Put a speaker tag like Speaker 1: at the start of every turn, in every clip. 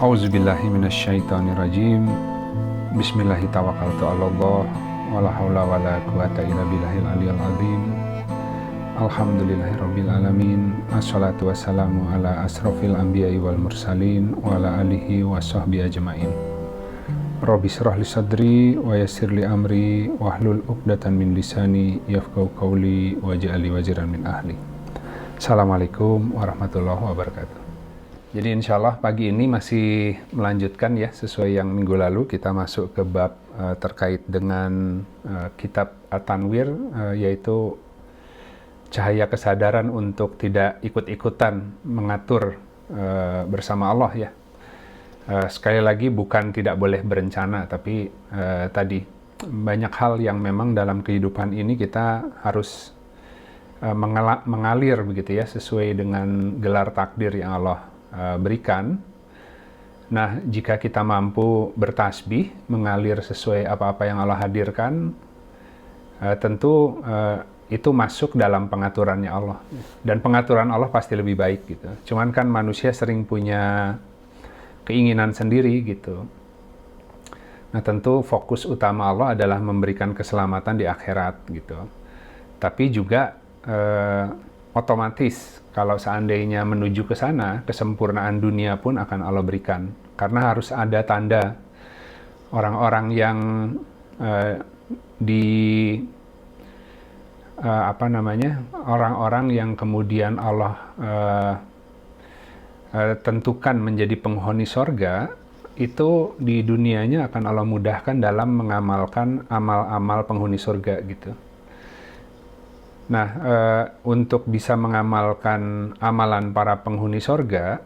Speaker 1: Auzubillahi minasyaitonirrajim. Bismillahirrahmanirrahim. Wala haula wala quwata illa billahil aliyil azim. Alhamdulillahirabbil alamin. Assalatu wassalamu ala asrofil anbiya'i wal mursalin wa ala alihi wa sahbihi ajmain. Rabbi shrah li sadri wa yassir li amri wahlul 'uqdatam min lisani yafqahu qawli waj'al li waziran min ahli. Assalamualaikum warahmatullahi wabarakatuh. Jadi insyaallah pagi ini masih melanjutkan ya sesuai yang minggu lalu, kita masuk ke bab terkait dengan kitab At-Tanwir, yaitu cahaya kesadaran untuk tidak ikut-ikutan mengatur bersama Allah ya. Sekali lagi bukan tidak boleh berencana, tapi tadi banyak hal yang memang dalam kehidupan ini kita harus mengalir begitu ya, sesuai dengan gelar takdir yang Allah berikan. Nah, jika kita mampu bertasbih, mengalir sesuai apa-apa yang Allah hadirkan, tentu itu masuk dalam pengaturannya Allah. Dan pengaturan Allah pasti lebih baik gitu. Cuman kan manusia sering punya keinginan sendiri gitu. Nah, tentu fokus utama Allah adalah memberikan keselamatan di akhirat gitu. Tapi juga otomatis kalau seandainya menuju ke sana, kesempurnaan dunia pun akan Allah berikan. Karena harus ada tanda orang-orang yang orang-orang yang kemudian Allah tentukan menjadi penghuni sorga, itu di dunianya akan Allah mudahkan dalam mengamalkan amal-amal penghuni sorga gitu. Nah, untuk bisa mengamalkan amalan para penghuni sorga,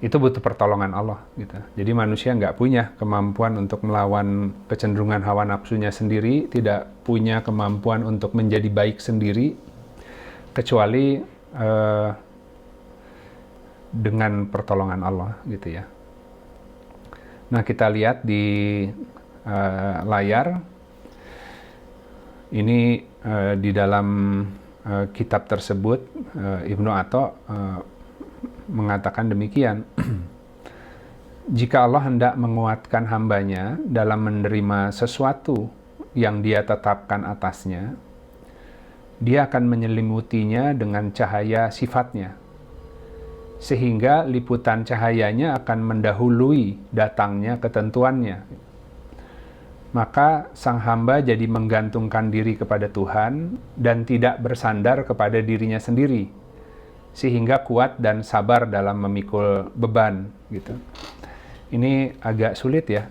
Speaker 1: itu butuh pertolongan Allah gitu. Jadi manusia nggak punya kemampuan untuk melawan kecenderungan hawa nafsunya sendiri, tidak punya kemampuan untuk menjadi baik sendiri, kecuali dengan pertolongan Allah gitu ya. Nah, kita lihat di layar, ini di dalam kitab tersebut Ibnu Atha mengatakan demikian. Jika Allah hendak menguatkan hambanya dalam menerima sesuatu yang dia tetapkan atasnya, dia akan menyelimutinya dengan cahaya sifatnya, sehingga liputan cahayanya akan mendahului datangnya ketentuannya. Maka sang hamba jadi menggantungkan diri kepada Tuhan dan tidak bersandar kepada dirinya sendiri, sehingga kuat dan sabar dalam memikul beban gitu. Ini agak sulit ya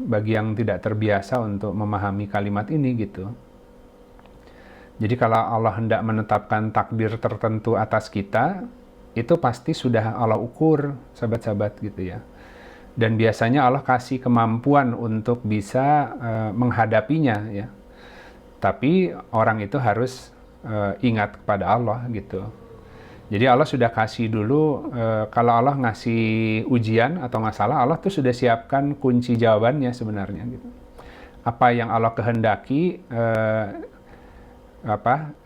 Speaker 1: bagi yang tidak terbiasa untuk memahami kalimat ini gitu. Jadi kalau Allah hendak menetapkan takdir tertentu atas kita, itu pasti sudah Allah ukur, sahabat-sahabat gitu ya. Dan biasanya Allah kasih kemampuan untuk bisa menghadapinya ya. Tapi orang itu harus ingat kepada Allah gitu. Jadi Allah sudah kasih dulu, kalau Allah ngasih ujian atau masalah, Allah tuh sudah siapkan kunci jawabannya sebenarnya gitu. Apa yang Allah kehendaki,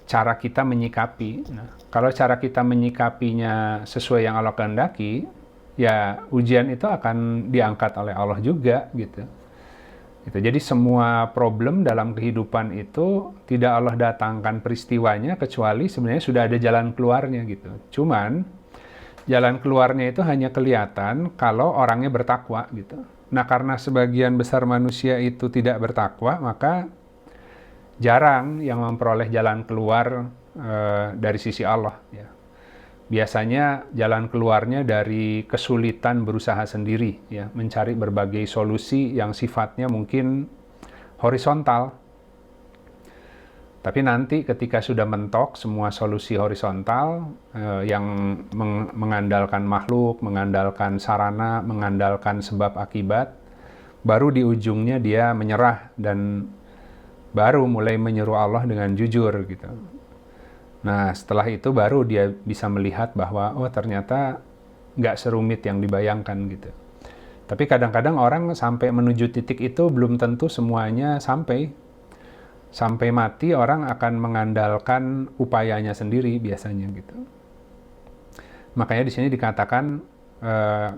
Speaker 1: cara kita menyikapi. Nah, kalau cara kita menyikapinya sesuai yang Allah kehendaki, ya ujian itu akan diangkat oleh Allah juga gitu. Jadi semua problem dalam kehidupan itu tidak Allah datangkan peristiwanya kecuali sebenarnya sudah ada jalan keluarnya gitu. Cuman jalan keluarnya itu hanya kelihatan kalau orangnya bertakwa gitu. Nah, karena sebagian besar manusia itu tidak bertakwa, maka jarang yang memperoleh jalan keluar dari sisi Allah ya. Biasanya jalan keluarnya dari kesulitan berusaha sendiri ya, mencari berbagai solusi yang sifatnya mungkin horizontal. Tapi nanti ketika sudah mentok semua solusi horizontal yang mengandalkan makhluk, mengandalkan sarana, mengandalkan sebab akibat, baru di ujungnya dia menyerah dan baru mulai menyeru Allah dengan jujur gitu. Nah, setelah itu baru dia bisa melihat bahwa oh ternyata nggak serumit yang dibayangkan gitu. Tapi kadang-kadang orang sampai menuju titik itu belum tentu semuanya sampai. Sampai mati orang akan mengandalkan upayanya sendiri biasanya gitu. Makanya di sini dikatakan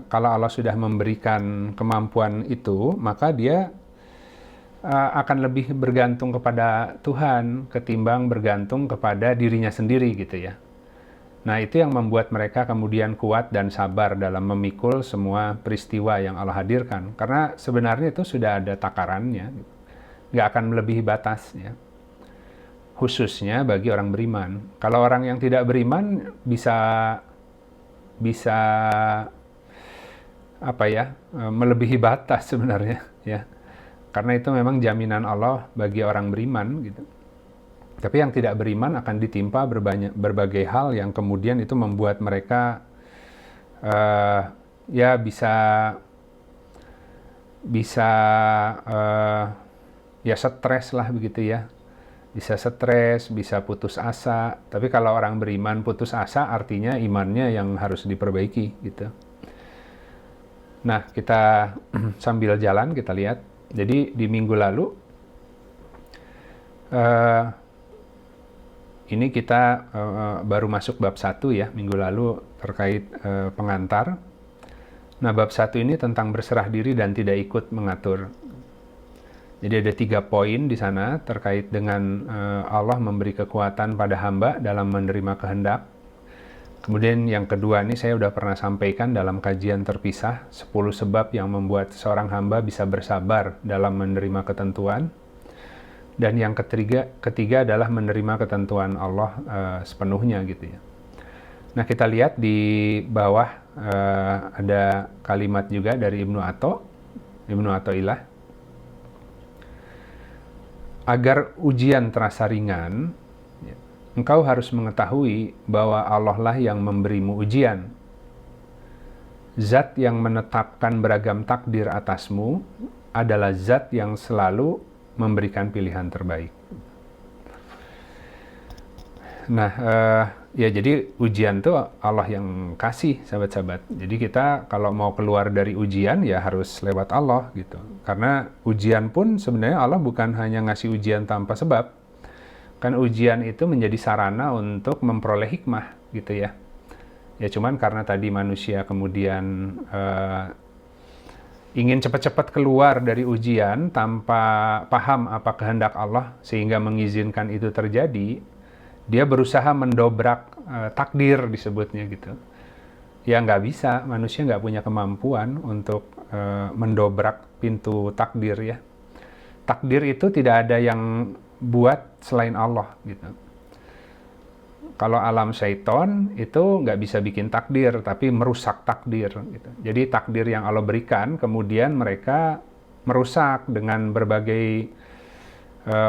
Speaker 1: kalau Allah sudah memberikan kemampuan itu, maka dia akan lebih bergantung kepada Tuhan ketimbang bergantung kepada dirinya sendiri gitu ya. Nah, itu yang membuat mereka kemudian kuat dan sabar dalam memikul semua peristiwa yang Allah hadirkan. Karena sebenarnya itu sudah ada takarannya, nggak akan melebihi batas ya. Khususnya bagi orang beriman. Kalau orang yang tidak beriman bisa melebihi batas sebenarnya ya. Karena itu memang jaminan Allah bagi orang beriman gitu. Tapi yang tidak beriman akan ditimpa berbagai hal yang kemudian itu membuat mereka bisa stres lah begitu ya. Bisa stres, bisa putus asa. Tapi kalau orang beriman putus asa artinya imannya yang harus diperbaiki gitu. Nah, kita sambil jalan kita lihat. Jadi di minggu lalu ini kita baru masuk bab 1 ya, minggu lalu terkait pengantar. Nah, bab 1 ini tentang berserah diri dan tidak ikut mengatur. Jadi ada 3 poin di sana terkait dengan Allah memberi kekuatan pada hamba dalam menerima kehendak. Kemudian yang kedua ini saya udah pernah sampaikan dalam kajian terpisah, 10 sebab yang membuat seorang hamba bisa bersabar dalam menerima ketentuan. Dan yang ketiga adalah menerima ketentuan Allah sepenuhnya gitu ya. Nah, kita lihat di bawah ada kalimat juga dari Ibnu Athaillah. Agar ujian terasa ringan, engkau harus mengetahui bahwa Allah lah yang memberimu ujian. Zat yang menetapkan beragam takdir atasmu adalah zat yang selalu memberikan pilihan terbaik. Nah, ya jadi ujian itu Allah yang kasih, sahabat-sahabat. Jadi kita kalau mau keluar dari ujian ya harus lewat Allah gitu. Karena ujian pun sebenarnya Allah bukan hanya ngasih ujian tanpa sebab. Kan ujian itu menjadi sarana untuk memperoleh hikmah gitu ya. Ya cuman karena tadi manusia kemudian ingin cepat-cepat keluar dari ujian tanpa paham apa kehendak Allah sehingga mengizinkan itu terjadi, dia berusaha mendobrak takdir disebutnya gitu. Ya nggak bisa, manusia nggak punya kemampuan untuk mendobrak pintu takdir ya. Takdir itu tidak ada yang buat selain Allah gitu. Kalau alam syaiton itu nggak bisa bikin takdir, tapi merusak takdir. Gitu. Jadi takdir yang Allah berikan, kemudian mereka merusak dengan berbagai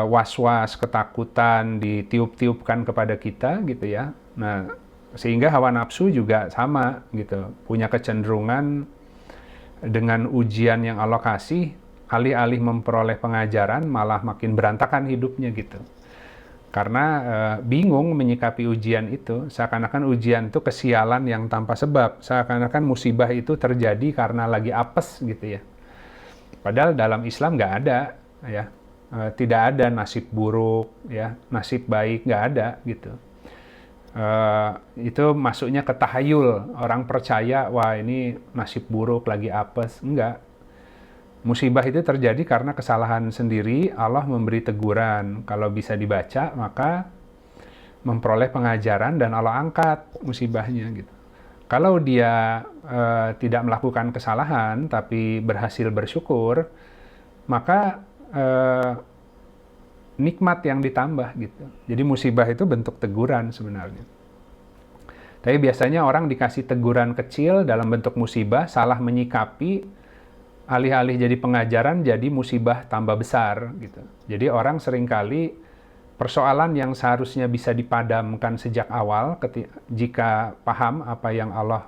Speaker 1: was-was, ketakutan, ditiup-tiupkan kepada kita, gitu ya. Nah, sehingga hawa nafsu juga sama, gitu. Punya kecenderungan dengan ujian yang Allah kasih, alih-alih memperoleh pengajaran, malah makin berantakan hidupnya, gitu. Karena bingung menyikapi ujian itu, seakan-akan ujian itu kesialan yang tanpa sebab, seakan-akan musibah itu terjadi karena lagi apes gitu ya. Padahal dalam Islam nggak ada, ya, tidak ada nasib buruk, ya, nasib baik nggak ada gitu. Itu masuknya ke tahayul, orang percaya wah ini nasib buruk lagi apes, enggak. Musibah itu terjadi karena kesalahan sendiri, Allah memberi teguran. Kalau bisa dibaca, maka memperoleh pengajaran dan Allah angkat musibahnya gitu. Kalau dia tidak melakukan kesalahan, tapi berhasil bersyukur, maka nikmat yang ditambah gitu. Jadi musibah itu bentuk teguran sebenarnya. Tapi biasanya orang dikasih teguran kecil dalam bentuk musibah, salah menyikapi, alih-alih jadi pengajaran jadi musibah tambah besar gitu. Jadi orang seringkali persoalan yang seharusnya bisa dipadamkan sejak awal jika paham apa yang Allah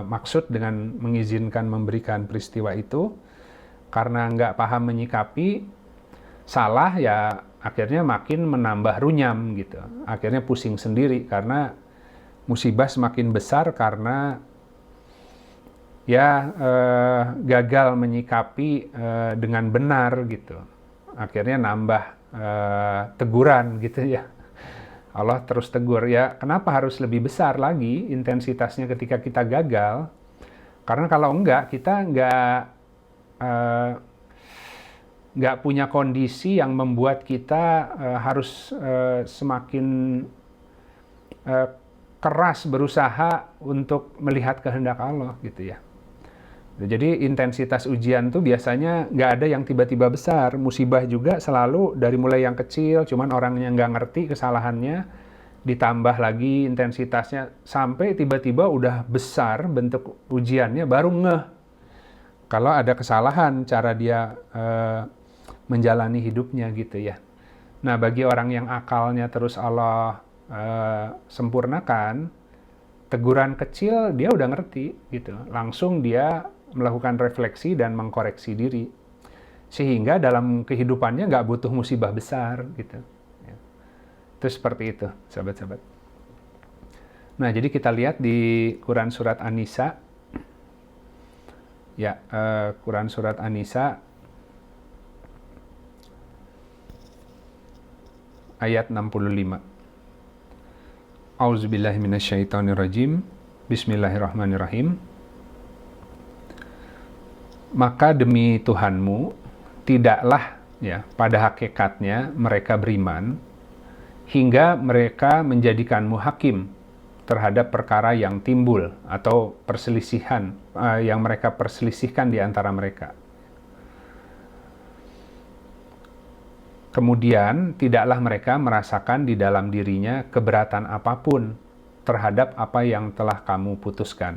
Speaker 1: maksud dengan mengizinkan memberikan peristiwa itu, karena nggak paham menyikapi, salah ya akhirnya makin menambah runyam gitu. Akhirnya pusing sendiri karena musibah semakin besar karena ya gagal menyikapi dengan benar gitu. Akhirnya nambah teguran gitu ya. Allah terus tegur ya, kenapa harus lebih besar lagi intensitasnya ketika kita gagal? Karena kalau enggak, kita nggak punya kondisi yang membuat kita harus semakin keras berusaha untuk melihat kehendak Allah gitu ya. Jadi intensitas ujian tuh biasanya nggak ada yang tiba-tiba besar. Musibah juga selalu dari mulai yang kecil, cuman orangnya nggak ngerti kesalahannya, ditambah lagi intensitasnya sampai tiba-tiba udah besar bentuk ujiannya, baru ngeh kalau ada kesalahan cara dia menjalani hidupnya gitu ya. Nah, bagi orang yang akalnya terus Allah sempurnakan, teguran kecil dia udah ngerti gitu. Langsung dia melakukan refleksi dan mengkoreksi diri. Sehingga dalam kehidupannya nggak butuh musibah besar gitu. Itu seperti itu, sahabat-sahabat. Nah, jadi kita lihat di Quran Surat An-Nisa. Ya, Quran Surat An-Nisa ayat 65. Auzubillahi minasyaitonirrajim. Bismillahirrahmanirrahim. Maka demi Tuhanmu, tidaklah ya pada hakikatnya mereka beriman, hingga mereka menjadikanmu hakim terhadap perkara yang timbul atau perselisihan yang mereka perselisihkan di antara mereka. Kemudian tidaklah mereka merasakan di dalam dirinya keberatan apapun terhadap apa yang telah kamu putuskan.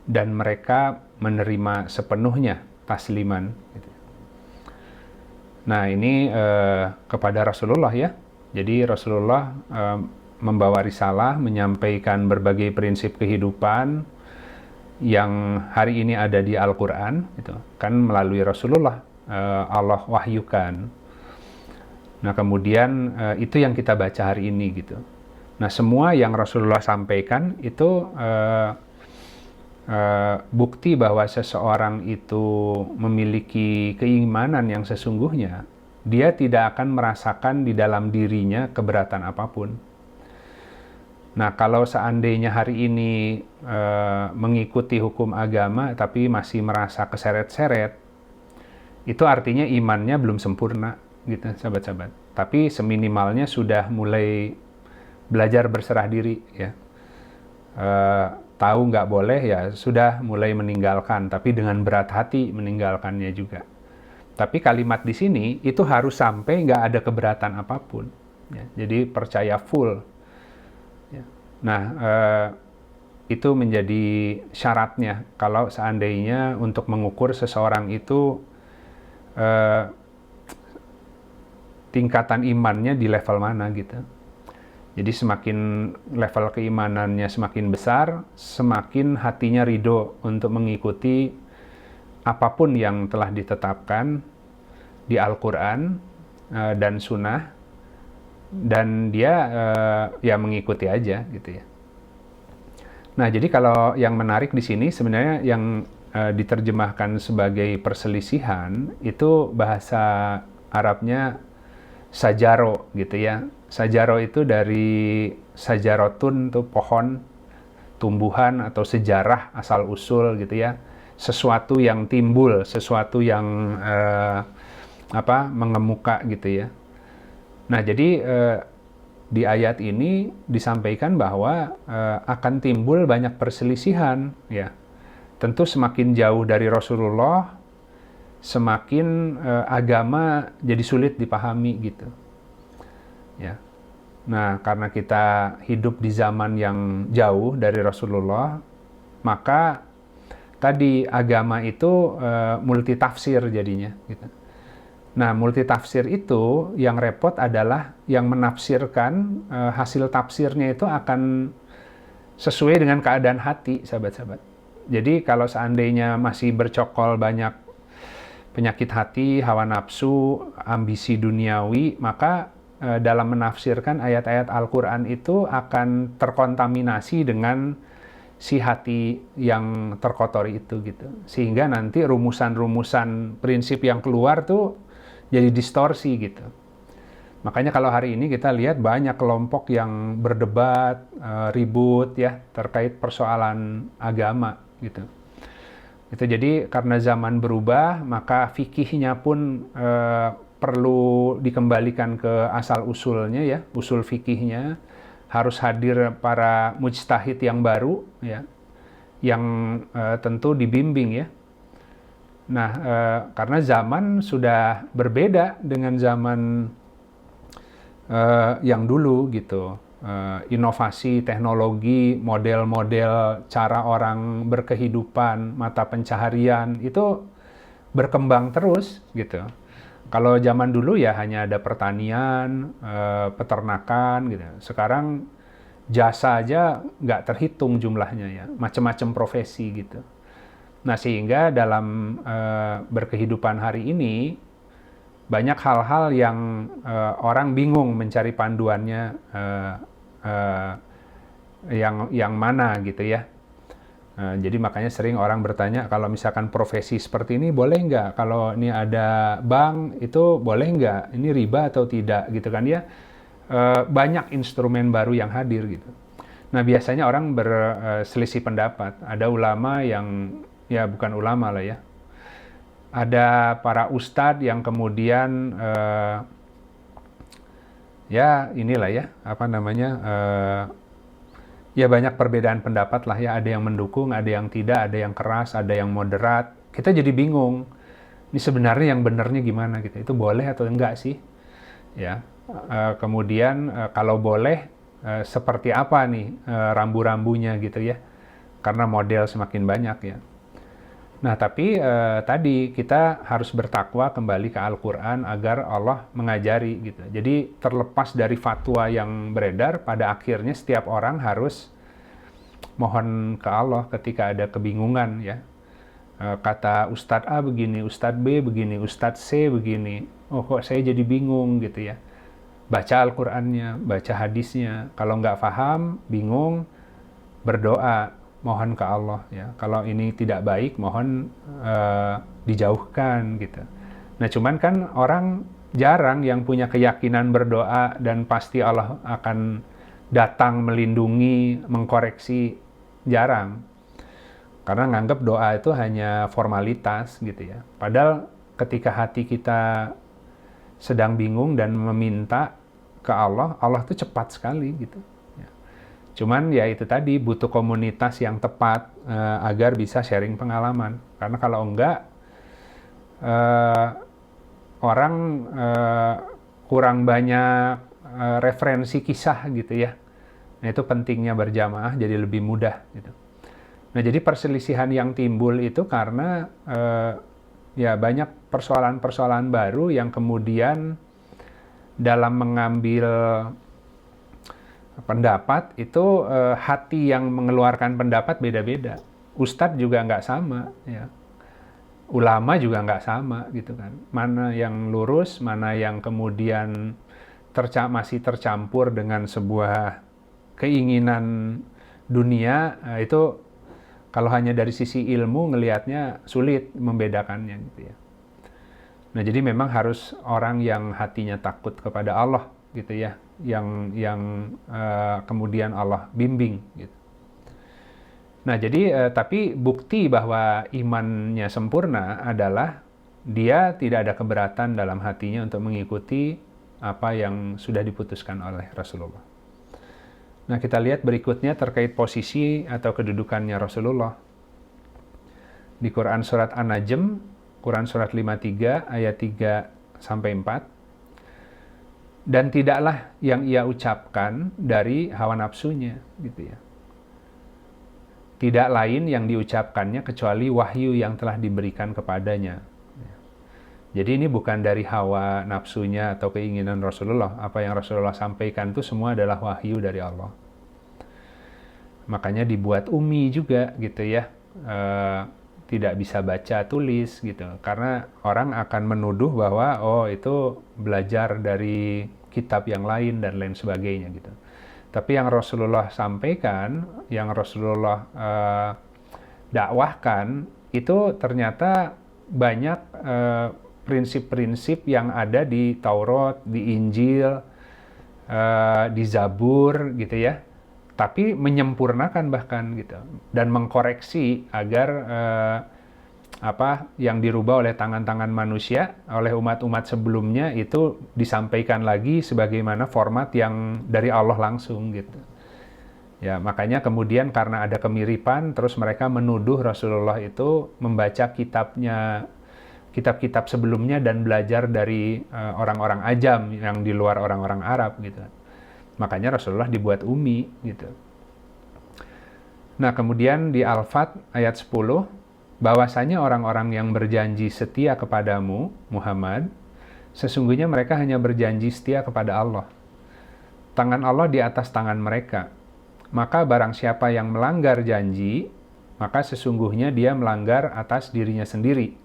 Speaker 1: Dan mereka menerima sepenuhnya tasliman. Nah, ini kepada Rasulullah ya. Jadi Rasulullah membawa risalah, menyampaikan berbagai prinsip kehidupan yang hari ini ada di Al-Quran. Gitu. Kan melalui Rasulullah Allah wahyukan. Nah, kemudian itu yang kita baca hari ini gitu. Nah, semua yang Rasulullah sampaikan itu bukti bahwa seseorang itu memiliki keimanan yang sesungguhnya, dia tidak akan merasakan di dalam dirinya keberatan apapun. Nah, kalau seandainya hari ini mengikuti hukum agama tapi masih merasa keseret-seret, itu artinya imannya belum sempurna, gitu, sahabat-sahabat. Tapi seminimalnya sudah mulai belajar berserah diri, ya. Tahu nggak boleh, ya sudah mulai meninggalkan, tapi dengan berat hati meninggalkannya juga. Tapi kalimat di sini itu harus sampai nggak ada keberatan apapun, ya. Jadi percaya full. Ya. Nah, itu menjadi syaratnya kalau seandainya untuk mengukur seseorang itu tingkatan imannya di level mana gitu. Jadi semakin level keimanannya semakin besar, semakin hatinya ridho untuk mengikuti apapun yang telah ditetapkan di Al-Quran dan Sunnah, dan dia ya mengikuti aja gitu ya. Nah, jadi kalau yang menarik di sini sebenarnya yang diterjemahkan sebagai perselisihan itu bahasa Arabnya sajaro gitu ya. Sajaro itu dari sajarotun, tuh pohon, tumbuhan atau sejarah asal usul gitu ya. Sesuatu yang timbul, sesuatu yang mengemuka gitu ya. Nah, jadi di ayat ini disampaikan bahwa akan timbul banyak perselisihan ya. Tentu semakin jauh dari Rasulullah, semakin agama jadi sulit dipahami gitu. Ya. Nah, karena kita hidup di zaman yang jauh dari Rasulullah, maka tadi agama itu multitafsir jadinya gitu. Nah, multitafsir itu yang repot adalah yang menafsirkan hasil tafsirnya itu akan sesuai dengan keadaan hati, sahabat-sahabat. Jadi kalau seandainya masih bercokol banyak penyakit hati, hawa nafsu, ambisi duniawi, maka dalam menafsirkan ayat-ayat Al-Quran itu akan terkontaminasi dengan si hati yang terkotori itu gitu. Sehingga nanti rumusan-rumusan prinsip yang keluar tuh jadi distorsi gitu. Makanya kalau hari ini kita lihat banyak kelompok yang berdebat, ribut ya terkait persoalan agama gitu. Itu jadi karena zaman berubah, maka fikihnya pun perlu dikembalikan ke asal usulnya ya, usul fikihnya harus hadir para mujtahid yang baru ya, yang tentu dibimbing ya. Nah, karena zaman sudah berbeda dengan zaman yang dulu gitu. Inovasi teknologi, model-model cara orang berkehidupan, mata pencaharian itu berkembang terus gitu. Kalau zaman dulu ya hanya ada pertanian, peternakan gitu. Sekarang jasa aja nggak terhitung jumlahnya ya, macam-macam profesi gitu. Nah sehingga dalam berkehidupan hari ini banyak hal-hal yang orang bingung mencari panduannya yang mana gitu ya. Jadi makanya sering orang bertanya kalau misalkan profesi seperti ini boleh nggak? Kalau ini ada bank itu boleh nggak? Ini riba atau tidak gitu kan ya? Banyak instrumen baru yang hadir gitu. Nah biasanya orang berselisih pendapat. Ada ulama yang ya bukan ulama lah ya. Ada para ustadz yang kemudian ya inilah ya apa namanya. Ya banyak perbedaan pendapat lah ya, ada yang mendukung, ada yang tidak, ada yang keras, ada yang moderat. Kita jadi bingung, ini sebenarnya yang benernya gimana gitu, itu boleh atau enggak sih? Ya, kemudian kalau boleh, seperti apa nih rambu-rambunya gitu ya, karena model semakin banyak ya. Nah tapi tadi kita harus bertakwa kembali ke Al-Quran agar Allah mengajari gitu. Jadi terlepas dari fatwa yang beredar, pada akhirnya setiap orang harus mohon ke Allah ketika ada kebingungan ya. Kata Ustadz A begini, Ustadz B begini, Ustadz C begini. Oh kok saya jadi bingung gitu ya. Baca Al-Qurannya, baca hadisnya. Kalau nggak paham, bingung, berdoa mohon ke Allah ya. Kalau ini tidak baik mohon dijauhkan gitu. Nah cuman kan orang jarang yang punya keyakinan berdoa dan pasti Allah akan datang melindungi, mengkoreksi, jarang. Karena nganggap doa itu hanya formalitas gitu ya. Padahal ketika hati kita sedang bingung dan meminta ke Allah, Allah itu cepat sekali gitu. Cuman ya itu tadi butuh komunitas yang tepat agar bisa sharing pengalaman. Karena kalau enggak orang kurang banyak referensi kisah gitu ya. Nah itu pentingnya berjamaah jadi lebih mudah gitu. Nah jadi perselisihan yang timbul itu karena ya banyak persoalan-persoalan baru yang kemudian dalam mengambil pendapat itu hati yang mengeluarkan pendapat beda-beda. Ustadz juga nggak sama, ya. Ulama juga nggak sama gitu kan. Mana yang lurus, mana yang kemudian masih tercampur dengan sebuah keinginan dunia, itu kalau hanya dari sisi ilmu ngelihatnya sulit membedakannya gitu ya. Nah jadi memang harus orang yang hatinya takut kepada Allah gitu ya, yang kemudian Allah bimbing gitu. Nah jadi tapi bukti bahwa imannya sempurna adalah dia tidak ada keberatan dalam hatinya untuk mengikuti apa yang sudah diputuskan oleh Rasulullah. Nah kita lihat berikutnya terkait posisi atau kedudukannya Rasulullah. Di Quran surat An-Najm, Quran surat 53 ayat 3 sampai 4. Dan tidaklah yang ia ucapkan dari hawa nafsunya gitu ya. Tidak lain yang diucapkannya kecuali wahyu yang telah diberikan kepadanya. Jadi ini bukan dari hawa nafsunya atau keinginan Rasulullah. Apa yang Rasulullah sampaikan itu semua adalah wahyu dari Allah. Makanya dibuat ummi juga gitu ya. Tidak bisa baca tulis gitu. Karena orang akan menuduh bahwa oh itu belajar dari kitab yang lain dan lain sebagainya gitu. Tapi yang Rasulullah sampaikan, yang Rasulullah dakwahkan itu ternyata banyak prinsip-prinsip yang ada di Taurat, di Injil, di Zabur gitu ya. Tapi menyempurnakan bahkan gitu dan mengkoreksi agar yang dirubah oleh tangan-tangan manusia, oleh umat-umat sebelumnya, itu disampaikan lagi sebagaimana format yang dari Allah langsung gitu. Ya, makanya kemudian karena ada kemiripan, terus mereka menuduh Rasulullah itu membaca kitab-kitab sebelumnya dan belajar dari orang-orang ajam yang di luar orang-orang Arab gitu. Makanya Rasulullah dibuat ummi gitu. Nah, kemudian di Al-Fat ayat 10, bahwasanya orang-orang yang berjanji setia kepadamu, Muhammad, sesungguhnya mereka hanya berjanji setia kepada Allah. Tangan Allah di atas tangan mereka. Maka barang siapa yang melanggar janji, maka sesungguhnya dia melanggar atas dirinya sendiri.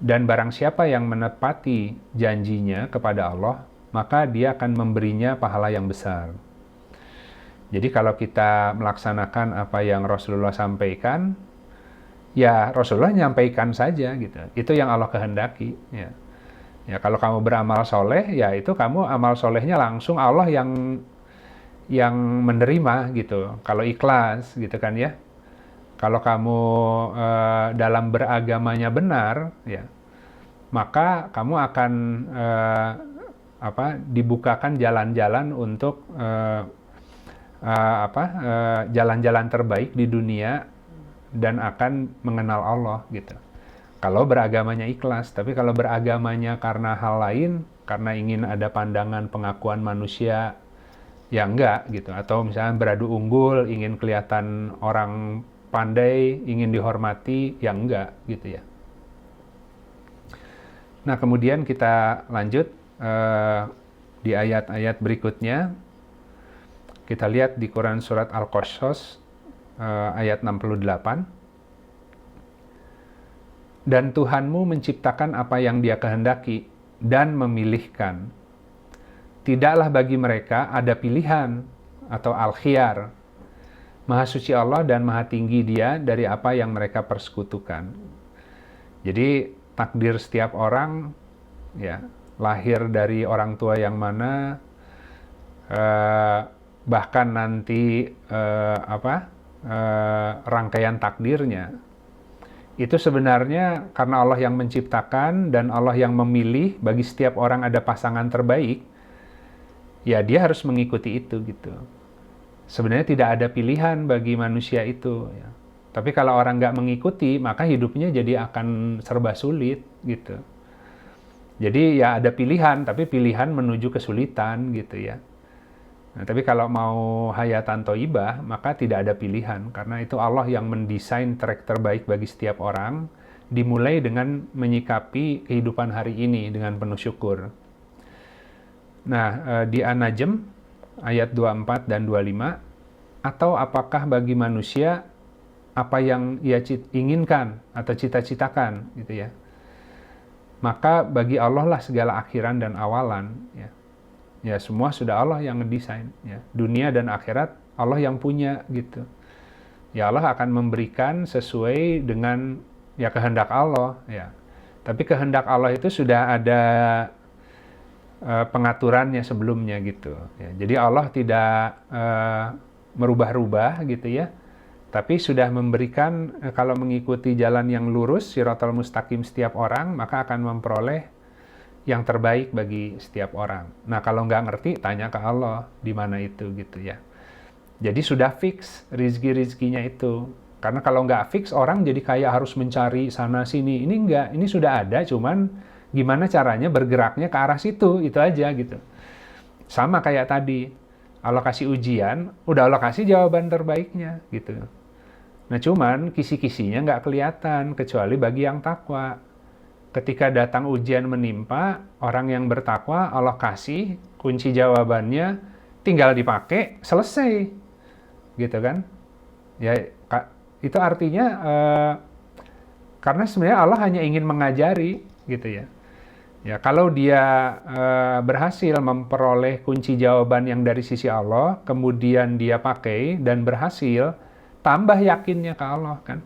Speaker 1: Dan barang siapa yang menepati janjinya kepada Allah, maka dia akan memberinya pahala yang besar. Jadi kalau kita melaksanakan apa yang Rasulullah sampaikan, ya Rasulullah nyampaikan saja gitu. Itu yang Allah kehendaki. Ya, ya kalau kamu beramal soleh, ya itu kamu amal solehnya langsung Allah yang menerima gitu. Kalau ikhlas gitu kan ya. Kalau kamu dalam beragamanya benar, ya maka kamu akan dibukakan jalan-jalan untuk jalan-jalan terbaik di dunia dan akan mengenal Allah gitu. Kalau beragamanya ikhlas, tapi kalau beragamanya karena hal lain, karena ingin ada pandangan pengakuan manusia, ya enggak gitu. Atau misalnya beradu unggul, ingin kelihatan orang pandai, ingin dihormati, ya enggak gitu ya. Nah, kemudian kita lanjut di ayat-ayat berikutnya. Kita lihat di Quran surat Al-Qasas ayat 68. Dan Tuhanmu menciptakan apa yang Dia kehendaki dan memilihkan. Tidaklah bagi mereka ada pilihan atau al-khiyar. Maha suci Allah dan maha tinggi Dia dari apa yang mereka persekutukan. Jadi takdir setiap orang, ya, lahir dari orang tua yang mana, bahkan nanti rangkaian takdirnya itu sebenarnya karena Allah yang menciptakan dan Allah yang memilih. Bagi setiap orang ada pasangan terbaik, ya dia harus mengikuti itu gitu. Sebenarnya tidak ada pilihan bagi manusia itu ya. Tapi kalau orang nggak mengikuti, maka hidupnya jadi akan serba sulit gitu. Jadi ya ada pilihan, tapi pilihan menuju kesulitan gitu ya. Nah, tapi kalau mau hayatan thayyibah, maka tidak ada pilihan. Karena itu Allah yang mendesain track terbaik bagi setiap orang, dimulai dengan menyikapi kehidupan hari ini dengan penuh syukur. Nah, di An-Najm, ayat 24 dan 25, atau apakah bagi manusia apa yang ia inginkan atau cita-citakan, gitu ya. Maka bagi Allah lah segala akhiran dan awalan, ya. Ya semua sudah Allah yang ngedesain ya. Dunia dan akhirat Allah yang punya gitu. Ya Allah akan memberikan sesuai dengan ya kehendak Allah ya. Tapi kehendak Allah itu sudah ada pengaturannya sebelumnya gitu ya. Jadi Allah tidak merubah-rubah gitu ya. Tapi sudah memberikan kalau mengikuti jalan yang lurus, Shiratal Mustaqim setiap orang, maka akan memperoleh yang terbaik bagi setiap orang. Nah, kalau nggak ngerti, tanya ke Allah di mana itu gitu ya. Jadi sudah fix rizki-rizkinya itu. Karena kalau nggak fix, orang jadi kayak harus mencari sana sini. Ini nggak, ini sudah ada, cuman gimana caranya bergeraknya ke arah situ, itu aja gitu. Sama kayak tadi, Allah kasih ujian, udah Allah kasih jawaban terbaiknya gitu. Nah, cuman kisi-kisinya nggak kelihatan, kecuali bagi yang takwa. Ketika datang ujian menimpa, orang yang bertakwa, Allah kasih kunci jawabannya, tinggal dipakai, selesai. Gitu kan? Ya, itu artinya, karena sebenarnya Allah hanya ingin mengajari, gitu ya. Ya, kalau dia berhasil memperoleh kunci jawaban yang dari sisi Allah, kemudian dia pakai dan berhasil, tambah yakinnya ke Allah kan.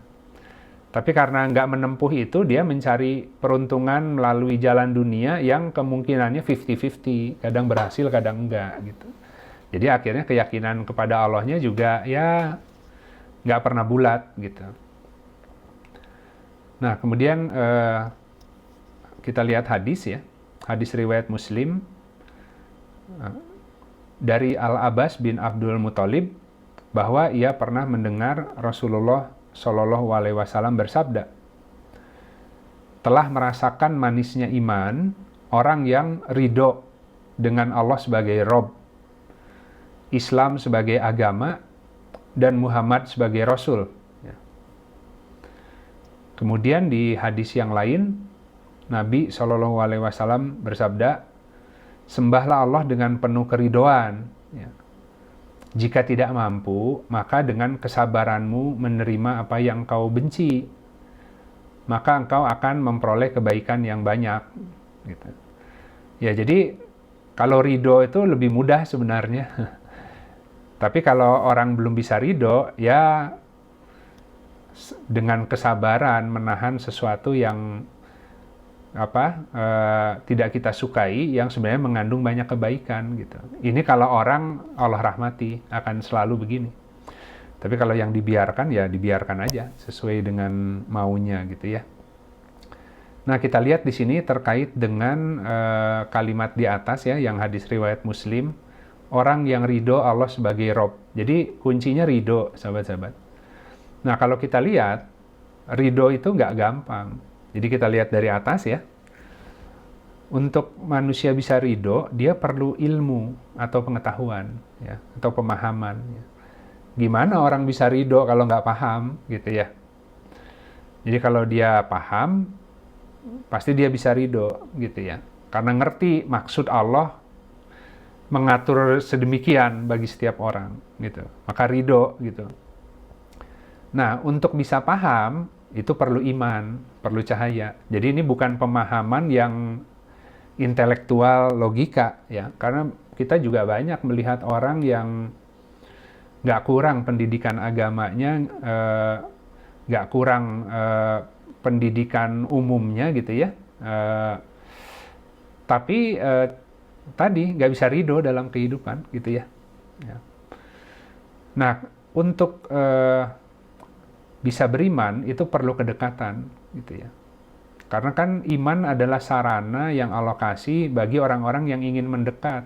Speaker 1: Tapi karena nggak menempuh itu, dia mencari peruntungan melalui jalan dunia yang kemungkinannya 50-50. Kadang berhasil, kadang enggak gitu. Jadi akhirnya keyakinan kepada Allahnya juga ya nggak pernah bulat gitu. Nah, kemudian kita lihat hadis ya, hadis riwayat Muslim dari Al-Abbas bin Abdul Muthalib bahwa ia pernah mendengar Rasulullah Shallallahu Alaihi Wasallam bersabda, telah merasakan manisnya iman orang yang ridho dengan Allah sebagai Rob, Islam sebagai agama, dan Muhammad sebagai Rasul. Kemudian di hadis yang lain, Nabi Shallallahu Alaihi Wasallam bersabda, sembahlah Allah dengan penuh keridoan. Jika tidak mampu, maka dengan kesabaranmu menerima apa yang kau benci, maka engkau akan memperoleh kebaikan yang banyak. Gitu. Ya, jadi kalau ridho itu lebih mudah sebenarnya. Tapi kalau orang belum bisa ridho, ya dengan kesabaran menahan sesuatu yang tidak kita sukai, yang sebenarnya mengandung banyak kebaikan gitu. Ini kalau orang Allah rahmati akan selalu begini. Tapi kalau yang dibiarkan ya dibiarkan aja sesuai dengan maunya gitu ya. Nah, kita lihat di sini terkait dengan kalimat di atas ya, yang hadis riwayat Muslim, orang yang ridho Allah sebagai Rob. Jadi kuncinya ridho, sahabat-sahabat. Nah, kalau kita lihat, ridho itu nggak gampang. Jadi kita lihat dari atas ya. Untuk manusia bisa ridho, dia perlu ilmu atau pengetahuan, ya, atau pemahaman. Ya. Gimana orang bisa ridho kalau nggak paham, gitu ya. Jadi kalau dia paham, pasti dia bisa ridho, gitu ya. Karena ngerti maksud Allah mengatur sedemikian bagi setiap orang, gitu. Maka ridho, gitu. Nah, untuk bisa paham, itu perlu iman, perlu cahaya. Jadi ini bukan pemahaman yang intelektual logika, ya. Karena kita juga banyak melihat orang yang nggak kurang pendidikan agamanya, nggak kurang pendidikan umumnya, gitu ya. Tapi tadi nggak bisa ridho dalam kehidupan, gitu ya. Nah, untuk bisa beriman itu perlu kedekatan, gitu ya. Karena kan iman adalah sarana yang Allah kasih bagi orang-orang yang ingin mendekat.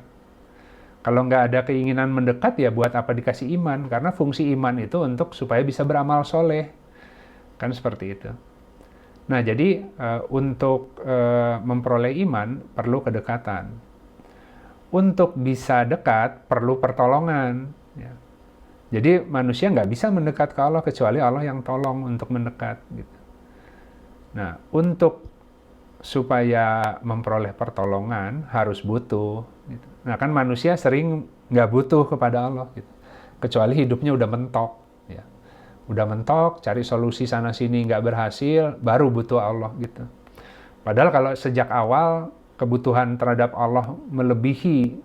Speaker 1: Kalau nggak ada keinginan mendekat ya buat apa dikasih iman? Karena fungsi iman itu untuk supaya bisa beramal soleh, kan seperti itu. Nah, jadi untuk memperoleh iman perlu kedekatan. Untuk bisa dekat perlu pertolongan. Ya. Jadi manusia nggak bisa mendekat ke Allah kecuali Allah yang tolong untuk mendekat. Gitu. Nah, untuk supaya memperoleh pertolongan harus butuh. Gitu. Nah, kan manusia sering nggak butuh kepada Allah. Gitu. Kecuali hidupnya udah mentok. Ya. Udah mentok, cari solusi sana-sini nggak berhasil, baru butuh Allah. Gitu. Padahal kalau sejak awal kebutuhan terhadap Allah melebihi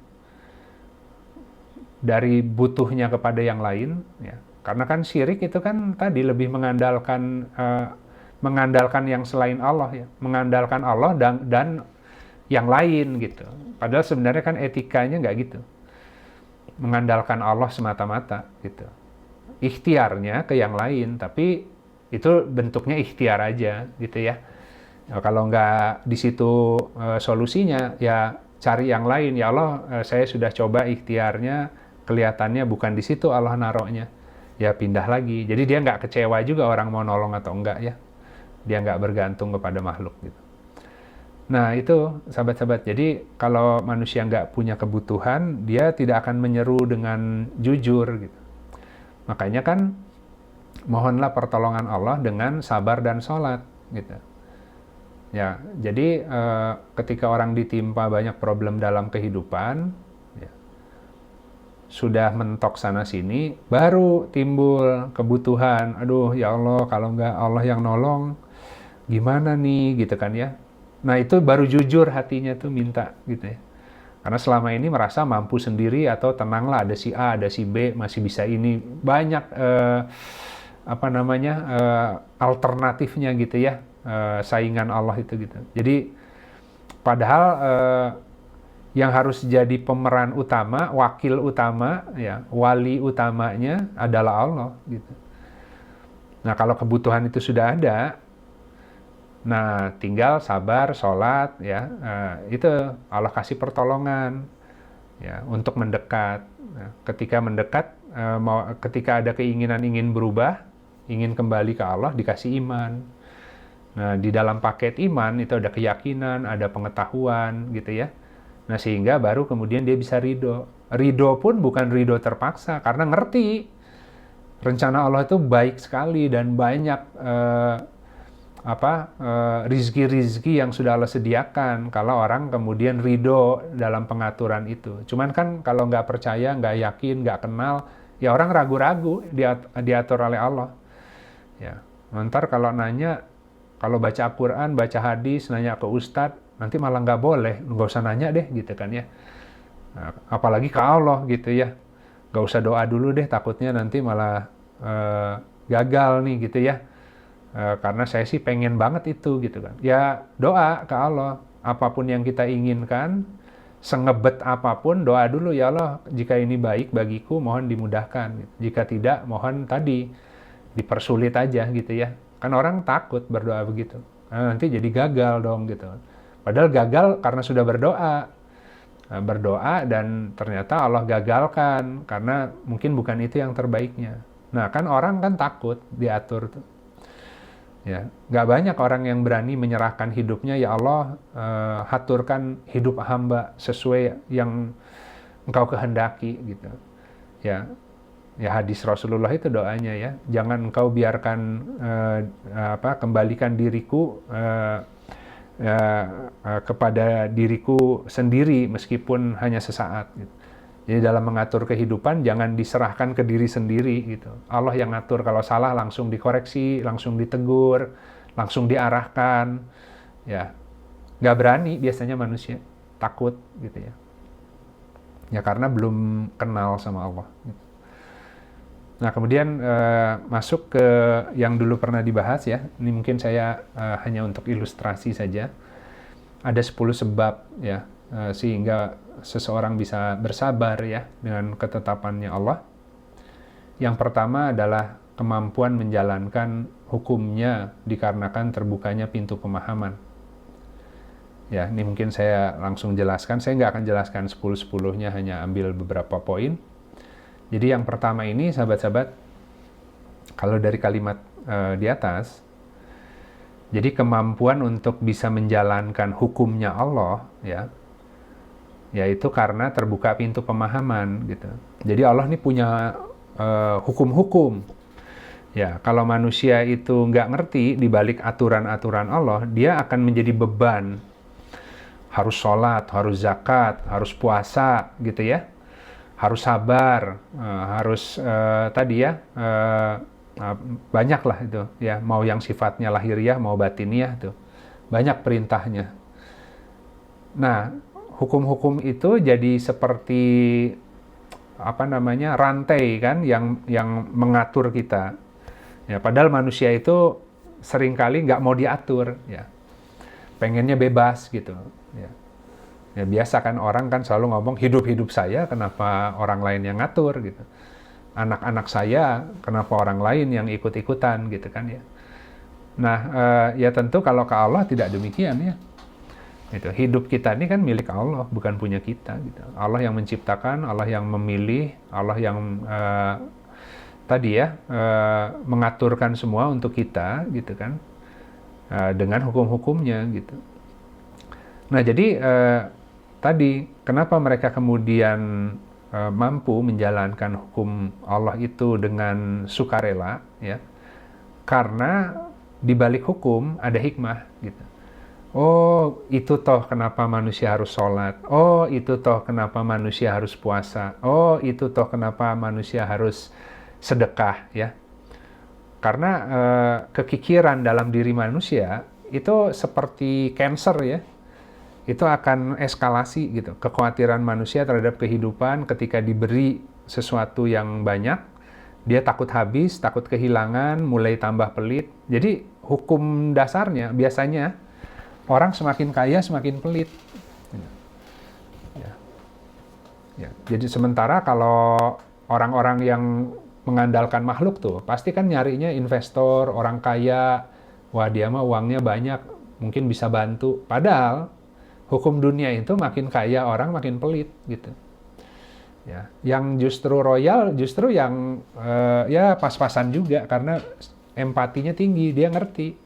Speaker 1: dari butuhnya kepada yang lain, ya. Karena kan syirik itu kan tadi lebih mengandalkan yang selain Allah, ya, mengandalkan Allah dan yang lain gitu. Padahal sebenarnya kan etikanya nggak gitu, mengandalkan Allah semata-mata gitu. Ikhtiarnya ke yang lain, tapi itu bentuknya ikhtiar aja gitu ya. Kalau nggak di situ solusinya, ya cari yang lain. Ya Allah, saya sudah coba ikhtiarnya, kelihatannya bukan di situ Allah naruhnya, ya pindah lagi. Jadi dia nggak kecewa juga orang mau nolong atau enggak ya. Dia nggak bergantung kepada makhluk gitu. Nah itu sahabat-sahabat, jadi kalau manusia nggak punya kebutuhan, dia tidak akan menyeru dengan jujur gitu. Makanya kan mohonlah pertolongan Allah dengan sabar dan sholat gitu. Ya, jadi ketika orang ditimpa banyak problem dalam kehidupan, sudah mentok sana-sini, baru timbul kebutuhan. Aduh, ya Allah, kalau nggak Allah yang nolong, gimana nih, gitu kan ya. Nah, itu baru jujur hatinya tuh minta, gitu ya. Karena selama ini merasa mampu sendiri atau tenanglah, ada si A, ada si B, masih bisa ini. Banyak, alternatifnya gitu ya, saingan Allah itu gitu. Jadi, padahal yang harus jadi pemeran utama, wakil utama, ya, wali utamanya adalah Allah gitu. Nah, kalau kebutuhan itu sudah ada, Nah, tinggal sabar, sholat, ya, itu Allah kasih pertolongan, ya, untuk mendekat. Nah, ketika mendekat, ketika ada keinginan ingin berubah, ingin kembali ke Allah, dikasih iman. Nah, di dalam paket iman itu ada keyakinan, ada pengetahuan, gitu ya. Nah, sehingga baru kemudian dia bisa ridho. Ridho pun bukan ridho terpaksa, karena ngerti rencana Allah itu baik sekali dan banyak rizki-rizki yang sudah Allah sediakan kalau orang kemudian ridho dalam pengaturan itu. Cuman kan kalau nggak percaya, nggak yakin, nggak kenal, ya orang ragu-ragu diatur oleh Allah. Ya, ntar kalau nanya, kalau baca Al-Quran, baca hadis, nanya ke ustadz, nanti malah nggak boleh, nggak usah nanya deh, gitu kan ya. Nah, apalagi ke Allah gitu ya, nggak usah doa dulu deh, takutnya nanti malah gagal nih gitu ya. Karena saya sih pengen banget itu gitu kan. Ya doa ke Allah, apapun yang kita inginkan, sengebet apapun, doa dulu, ya Allah, jika ini baik bagiku, mohon dimudahkan. Jika tidak, mohon tadi dipersulit aja gitu ya. Kan orang takut berdoa begitu. Nah, nanti jadi gagal dong gitu. Padahal gagal karena sudah berdoa. Nah, berdoa dan ternyata Allah gagalkan karena mungkin bukan itu yang terbaiknya. Nah, kan orang kan takut diatur tuh. Ya, nggak banyak orang yang berani menyerahkan hidupnya, ya Allah, haturkan hidup hamba sesuai yang Engkau kehendaki gitu. Ya, ya hadis Rasulullah itu doanya ya, jangan Engkau biarkan kembalikan diriku kepada diriku sendiri meskipun hanya sesaat. Gitu. Jadi dalam mengatur kehidupan jangan diserahkan ke diri sendiri gitu. Allah yang ngatur, kalau salah langsung dikoreksi, langsung ditegur, langsung diarahkan. Ya, nggak berani biasanya manusia, takut gitu ya. Ya karena belum kenal sama Allah. Gitu. Nah kemudian masuk ke yang dulu pernah dibahas ya. Ini mungkin saya hanya untuk ilustrasi saja. Ada 10 sebab ya sehingga seseorang bisa bersabar ya dengan ketetapannya Allah. Yang pertama adalah kemampuan menjalankan hukumnya dikarenakan terbukanya pintu pemahaman. Ya, ini mungkin saya langsung jelaskan. Saya nggak akan jelaskan 10-10-nya, hanya ambil beberapa poin. Jadi yang pertama ini, sahabat-sahabat, kalau dari kalimat di atas, jadi kemampuan untuk bisa menjalankan hukumnya Allah, ya, yaitu karena terbuka pintu pemahaman gitu. Jadi Allah ini punya hukum-hukum. Ya, kalau manusia itu nggak ngerti di balik aturan-aturan Allah, dia akan menjadi beban. Harus sholat, harus zakat, harus puasa, gitu ya. Harus sabar, harus tadi ya, banyak lah itu. Ya, mau yang sifatnya lahiriah, mau batiniah tuh. Banyak perintahnya. Nah, hukum-hukum itu jadi seperti rantai kan yang mengatur kita. Ya, padahal manusia itu seringkali nggak mau diatur, ya. Pengennya bebas gitu. Ya. Ya biasa kan orang kan selalu ngomong hidup saya, kenapa orang lain yang ngatur gitu. Anak-anak saya, kenapa orang lain yang ikut-ikutan gitu kan ya. Nah, ya tentu kalau ke Allah tidak demikian ya. Gitu. Hidup kita ini kan milik Allah, bukan punya kita. Gitu. Allah yang menciptakan, Allah yang memilih, Allah yang mengaturkan semua untuk kita, gitu kan, dengan hukum-hukumnya, gitu. Nah, jadi tadi kenapa mereka kemudian mampu menjalankan hukum Allah itu dengan sukarela, ya? Karena di balik hukum ada hikmah, gitu. Oh, itu toh kenapa manusia harus sholat. Oh, itu toh kenapa manusia harus puasa. Oh, itu toh kenapa manusia harus sedekah, ya. Karena kekikiran dalam diri manusia itu seperti cancer ya. Itu akan eskalasi gitu. Kekhawatiran manusia terhadap kehidupan ketika diberi sesuatu yang banyak, dia takut habis, takut kehilangan, mulai tambah pelit. Jadi hukum dasarnya biasanya orang semakin kaya semakin pelit. Ya. Ya. Jadi sementara kalau orang-orang yang mengandalkan makhluk tuh, pasti kan nyarinya investor, orang kaya, wah dia mah uangnya banyak, mungkin bisa bantu. Padahal hukum dunia itu makin kaya orang makin pelit gitu. Ya, yang justru royal justru yang ya pas-pasan juga karena empatinya tinggi, dia ngerti.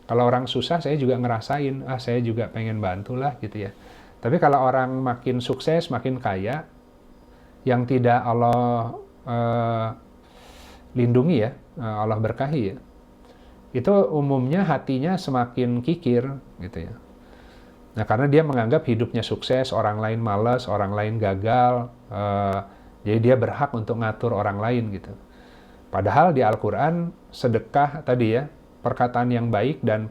Speaker 1: Kalau orang susah saya juga ngerasain, saya juga pengen bantulah gitu ya. Tapi kalau orang makin sukses, makin kaya, yang tidak Allah lindungi ya, Allah berkahi ya, itu umumnya hatinya semakin kikir gitu ya. Nah karena dia menganggap hidupnya sukses, orang lain malas, orang lain gagal, jadi dia berhak untuk ngatur orang lain gitu. Padahal di Al-Quran sedekah tadi ya, perkataan yang baik dan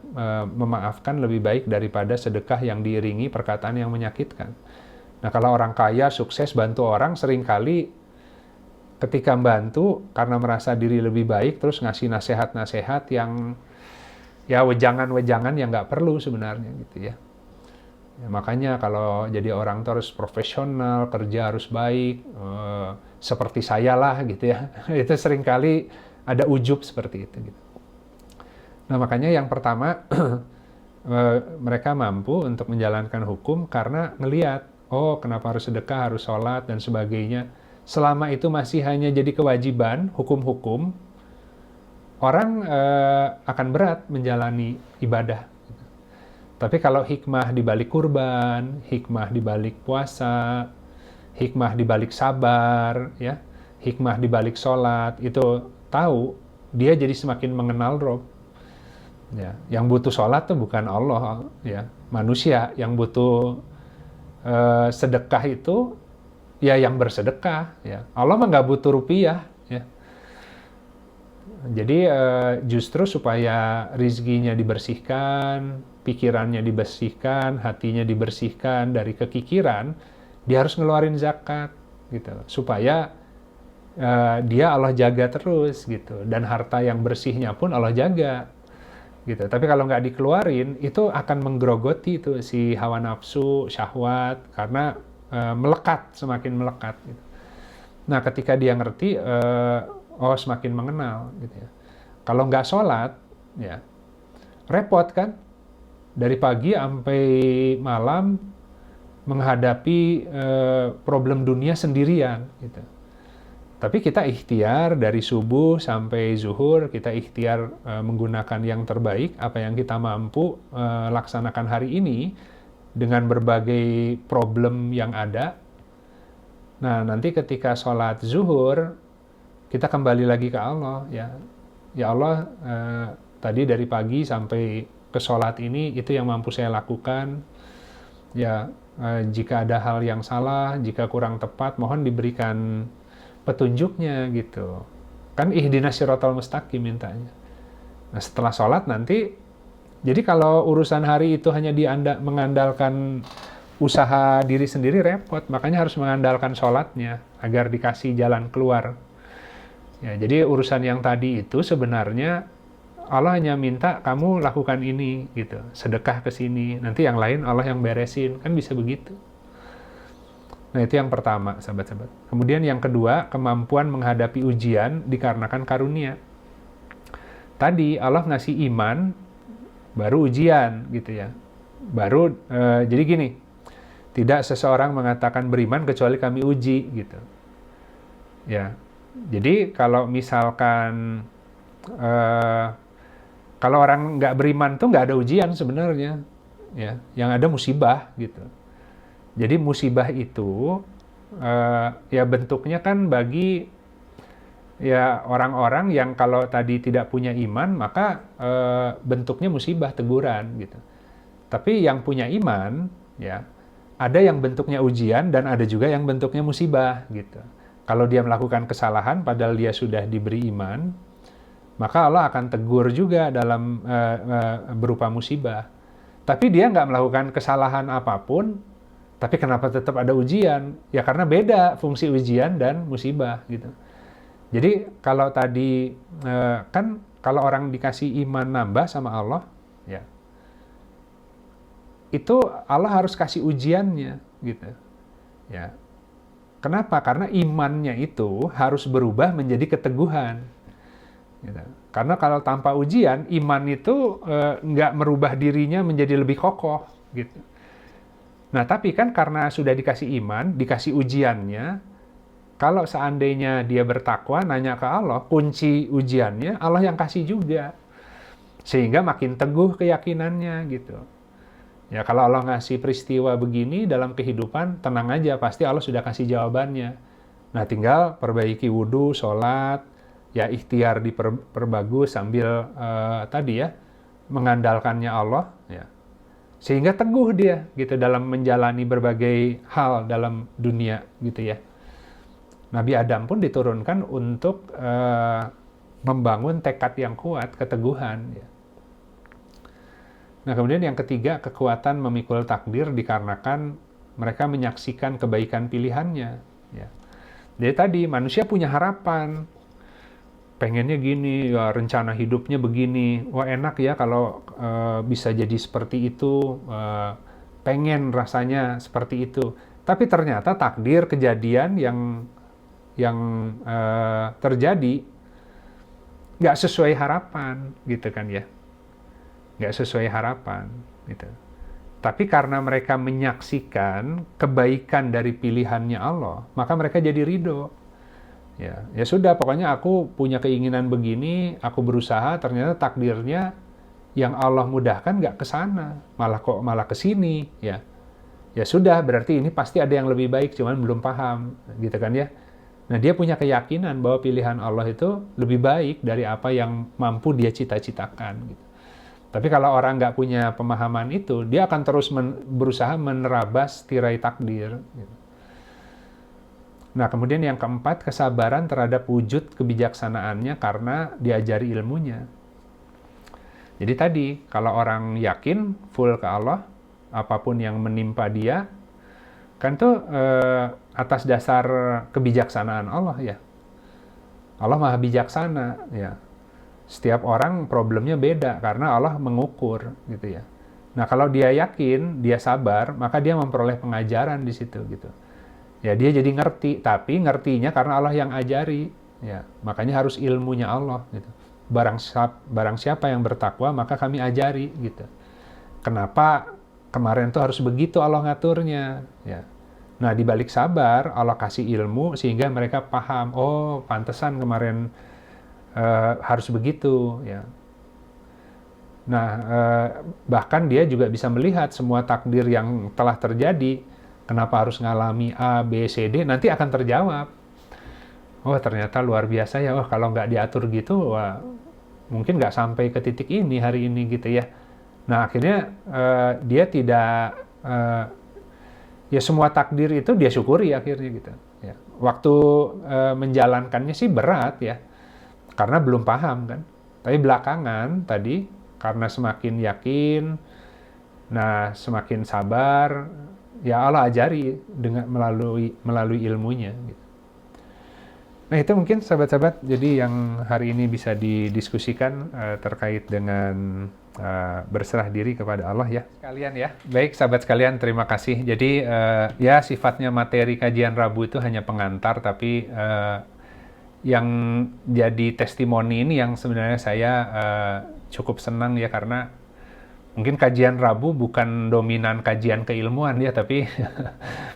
Speaker 1: memaafkan lebih baik daripada sedekah yang diiringi perkataan yang menyakitkan. Nah kalau orang kaya, sukses, bantu orang, seringkali ketika membantu karena merasa diri lebih baik, terus ngasih nasihat-nasihat yang ya wejangan-wejangan yang nggak perlu sebenarnya gitu ya. Ya, makanya kalau jadi orang tuh harus profesional, kerja harus baik, seperti saya lah gitu ya. Itu seringkali ada ujub seperti itu. Gitu. Nah makanya yang pertama, mereka mampu untuk menjalankan hukum karena ngelihat, oh kenapa harus sedekah, harus sholat, dan sebagainya. Selama itu masih hanya jadi kewajiban, hukum-hukum, orang akan berat menjalani ibadah. Tapi kalau hikmah di balik kurban, hikmah di balik puasa, hikmah di balik sabar, ya, hikmah di balik sholat, itu tahu, dia jadi semakin mengenal Rob. Ya, yang butuh sholat tuh bukan Allah, ya, manusia. Yang butuh sedekah itu, ya yang bersedekah. Ya. Allah mah nggak butuh rupiah. Ya. Jadi justru supaya rizkinya dibersihkan, pikirannya dibersihkan, hatinya dibersihkan dari kekikiran, dia harus ngeluarin zakat gitu, supaya dia Allah jaga terus gitu, dan harta yang bersihnya pun Allah jaga gitu. Tapi kalau nggak dikeluarin, itu akan menggerogoti itu si hawa nafsu, syahwat, karena melekat, semakin melekat gitu. Nah ketika dia ngerti, oh semakin mengenal gitu ya. Kalau nggak sholat, ya repot kan. Dari pagi sampai malam menghadapi problem dunia sendirian gitu. Tapi kita ikhtiar dari subuh sampai zuhur, kita ikhtiar menggunakan yang terbaik, apa yang kita mampu laksanakan hari ini dengan berbagai problem yang ada. Nah, nanti ketika sholat zuhur, kita kembali lagi ke Allah ya. Ya Allah, tadi dari pagi sampai ke sholat ini, itu yang mampu saya lakukan. Ya, jika ada hal yang salah, jika kurang tepat, mohon diberikan petunjuknya gitu. Kan ihdinas siratal mustaqim mintanya. Nah, setelah sholat nanti, jadi kalau urusan hari itu hanya mengandalkan usaha diri sendiri repot, makanya harus mengandalkan sholatnya agar dikasih jalan keluar. Ya, jadi urusan yang tadi itu sebenarnya Allah hanya minta kamu lakukan ini gitu, sedekah ke sini, nanti yang lain Allah yang beresin, kan bisa begitu. Nah itu yang pertama, sahabat-sahabat. Kemudian yang kedua, kemampuan menghadapi ujian dikarenakan karunia. Tadi Allah ngasih iman, baru ujian gitu ya. Baru, jadi gini, tidak seseorang mengatakan beriman kecuali kami uji gitu. Ya, jadi kalau misalkan kalau orang nggak beriman tuh nggak ada ujian sebenarnya, ya, yang ada musibah gitu. Jadi musibah itu ya bentuknya kan bagi ya orang-orang yang kalau tadi tidak punya iman maka bentuknya musibah, teguran gitu. Tapi yang punya iman ya ada yang bentuknya ujian dan ada juga yang bentuknya musibah gitu. Kalau dia melakukan kesalahan padahal dia sudah diberi iman, maka Allah akan tegur juga dalam berupa musibah. Tapi dia nggak melakukan kesalahan apapun, tapi kenapa tetap ada ujian? Ya karena beda fungsi ujian dan musibah gitu. Jadi kalau tadi kan kalau orang dikasih iman nambah sama Allah, ya itu Allah harus kasih ujiannya gitu. Ya. Kenapa? Karena imannya itu harus berubah menjadi keteguhan. Gitu. Karena kalau tanpa ujian, iman itu nggak merubah dirinya menjadi lebih kokoh. Gitu. Nah, tapi kan karena sudah dikasih iman, dikasih ujiannya, kalau seandainya dia bertakwa, nanya ke Allah, kunci ujiannya Allah yang kasih juga. Sehingga makin teguh keyakinannya gitu. Ya, kalau Allah ngasih peristiwa begini dalam kehidupan, tenang aja, pasti Allah sudah kasih jawabannya. Nah, tinggal perbaiki wudhu, sholat, ya ikhtiar diperbagus sambil tadi ya, mengandalkannya Allah, ya. Sehingga teguh dia gitu dalam menjalani berbagai hal dalam dunia gitu ya. Nabi Adam pun diturunkan untuk membangun tekad yang kuat, keteguhan. Ya. Nah, kemudian yang ketiga, kekuatan memikul takdir dikarenakan mereka menyaksikan kebaikan pilihannya. Ya. Jadi tadi, manusia punya harapan. Pengennya gini, ya, rencana hidupnya begini. Wah, enak ya kalau bisa jadi seperti itu. Pengen rasanya seperti itu. Tapi ternyata takdir, kejadian yang terjadi nggak sesuai harapan gitu kan ya, nggak sesuai harapan gitu. Tapi karena mereka menyaksikan kebaikan dari pilihannya Allah, maka mereka jadi ridho. Ya sudah, pokoknya aku punya keinginan begini, aku berusaha, ternyata takdirnya yang Allah mudahkan nggak ke sana, malah ke sini ya. Ya sudah, berarti ini pasti ada yang lebih baik, cuman belum paham gitu kan ya. Nah, dia punya keyakinan bahwa pilihan Allah itu lebih baik dari apa yang mampu dia cita-citakan. Gitu. Tapi kalau orang nggak punya pemahaman itu, dia akan terus berusaha menerabas tirai takdir. Gitu. Nah, kemudian yang keempat, kesabaran terhadap wujud kebijaksanaannya karena diajari ilmunya. Jadi tadi, kalau orang yakin full ke Allah, apapun yang menimpa dia, kan tuh atas dasar kebijaksanaan Allah ya. Allah maha bijaksana ya. Setiap orang problemnya beda karena Allah mengukur gitu ya. Nah, kalau dia yakin, dia sabar, maka dia memperoleh pengajaran di situ gitu. Ya, dia jadi ngerti, tapi ngertinya karena Allah yang ajari ya. Makanya harus ilmunya Allah gitu. Barang siapa yang bertakwa, maka kami ajari gitu. Kenapa kemarin tuh harus begitu Allah ngaturnya ya. Nah, di balik sabar, Allah kasih ilmu sehingga mereka paham, oh, pantesan kemarin harus begitu, ya. Nah, bahkan dia juga bisa melihat semua takdir yang telah terjadi, kenapa harus ngalami A, B, C, D, nanti akan terjawab. Oh, ternyata luar biasa ya, oh, kalau nggak diatur gitu, wah, mungkin nggak sampai ke titik ini hari ini gitu ya. Nah, akhirnya dia tidak... ya semua takdir itu dia syukuri akhirnya gitu. Ya. Waktu menjalankannya sih berat ya, karena belum paham kan. Tapi belakangan tadi karena semakin yakin, nah semakin sabar, ya Allah ajari dengan melalui ilmunya. Gitu. Nah itu mungkin sahabat-sahabat, jadi yang hari ini bisa didiskusikan terkait dengan berserah diri kepada Allah ya sekalian ya. Baik sahabat sekalian, terima kasih. Jadi ya sifatnya materi kajian Rabu itu hanya pengantar, tapi yang jadi testimoni ini yang sebenarnya saya cukup senang ya, karena mungkin kajian Rabu bukan dominan kajian keilmuan ya, tapi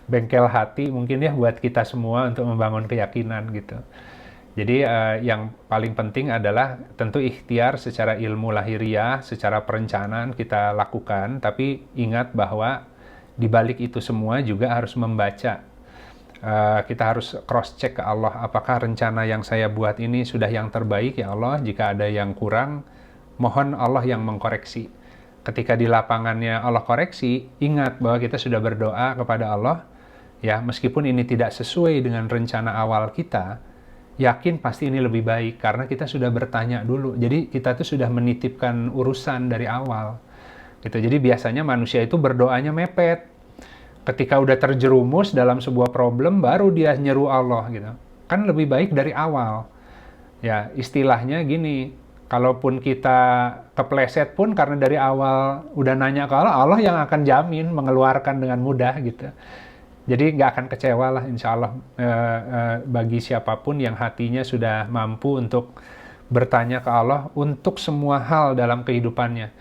Speaker 1: bengkel hati mungkin ya buat kita semua untuk membangun keyakinan gitu. Jadi yang paling penting adalah tentu ikhtiar secara ilmu lahiriah, secara perencanaan kita lakukan, tapi ingat bahwa di balik itu semua juga harus membaca. Kita harus cross-check ke Allah, apakah rencana yang saya buat ini sudah yang terbaik ya Allah, jika ada yang kurang, mohon Allah yang mengkoreksi. Ketika di lapangannya Allah koreksi, ingat bahwa kita sudah berdoa kepada Allah, ya meskipun ini tidak sesuai dengan rencana awal kita, yakin pasti ini lebih baik, karena kita sudah bertanya dulu. Jadi kita tuh sudah menitipkan urusan dari awal. Gitu. Jadi biasanya manusia itu berdoanya mepet. Ketika udah terjerumus dalam sebuah problem, baru dia nyeru Allah gitu. Kan lebih baik dari awal. Ya, istilahnya gini, kalaupun kita kepleset pun karena dari awal udah nanya ke Allah, Allah yang akan jamin mengeluarkan dengan mudah gitu. Jadi nggak akan kecewa lah insya Allah bagi siapapun yang hatinya sudah mampu untuk bertanya ke Allah untuk semua hal dalam kehidupannya.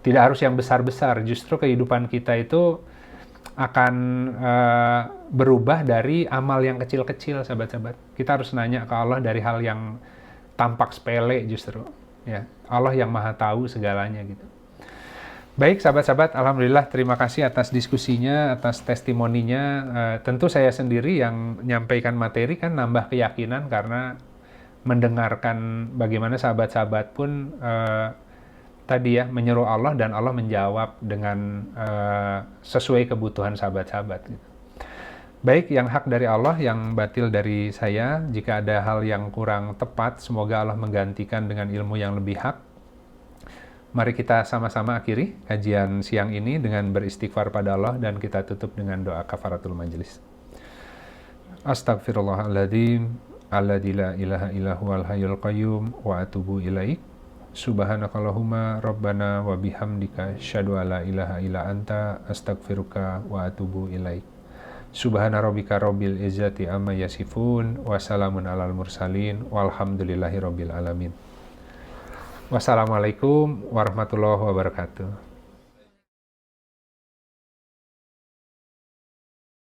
Speaker 1: Tidak harus yang besar-besar, justru kehidupan kita itu akan berubah dari amal yang kecil-kecil, sahabat-sahabat. Kita harus nanya ke Allah dari hal yang tampak sepele justru. Ya, Allah yang maha tahu segalanya gitu. Baik sahabat-sahabat, alhamdulillah terima kasih atas diskusinya, atas testimoninya. Tentu saya sendiri yang menyampaikan materi kan nambah keyakinan karena mendengarkan bagaimana sahabat-sahabat pun tadi ya menyuruh Allah dan Allah menjawab dengan sesuai kebutuhan sahabat-sahabat. Gitu. Baik, yang hak dari Allah, yang batil dari saya. Jika ada hal yang kurang tepat, semoga Allah menggantikan dengan ilmu yang lebih hak. Mari kita sama-sama akhiri kajian siang ini dengan beristighfar pada Allah dan kita tutup dengan doa kafaratul majelis. Astaghfirullahaladzim, alladzi la ilaha illa huwal hayyul qayyum wa atubu ilaik. Subhanakallahumma rabbana wa bihamdika asyhadu alla ilaha illa anta astaghfiruka wa atubu ilaik. Subhana rabbika rabbil izzati amma yasifun wa salamun alal mursalin walhamdulillahi rabbil alamin. Wassalamualaikum warahmatullahi wabarakatuh.